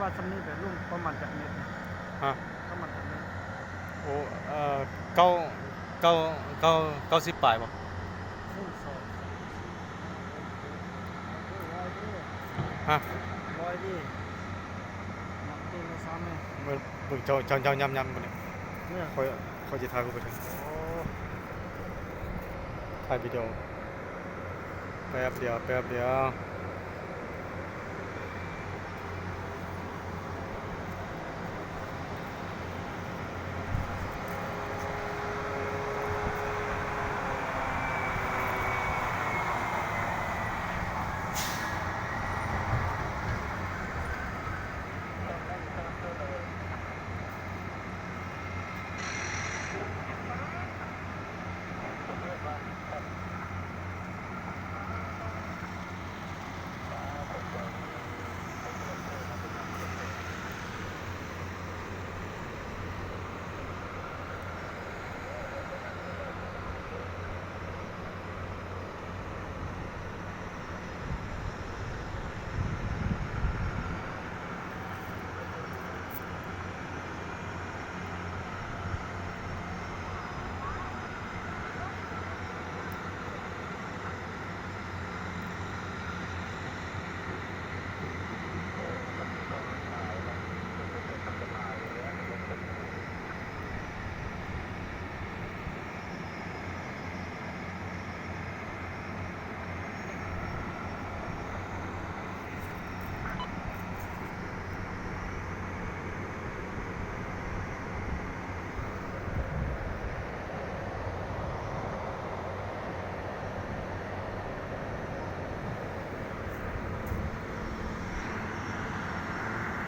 ว่าสำนี้แบบรุ่งประมาณจากเม็ดเนี่ยฮะประมาณจากเม็ดโอ้เก้าเก้าเก้า90ปลายบ่ซึ่งสอบร้อยดิ ฮะร้อยดินับตีนมาซ้ำเลย เบิ่งเจ้ายำบ่เนี่ยเนี่ยค่อยสิถ่ายรูปไปเลยโอ้ถ่ายวิดีโอแป๊บเดียว